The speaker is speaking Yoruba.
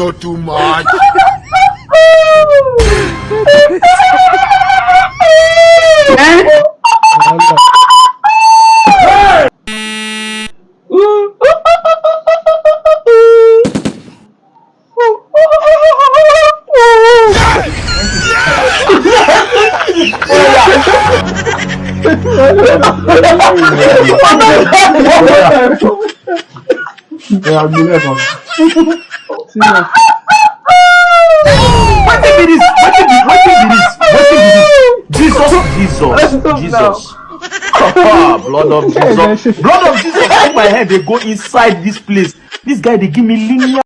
not too much. Jesus. Blood of Jesus. Blood of Jesus. In my head, they go inside this place. This guy, they give me linear.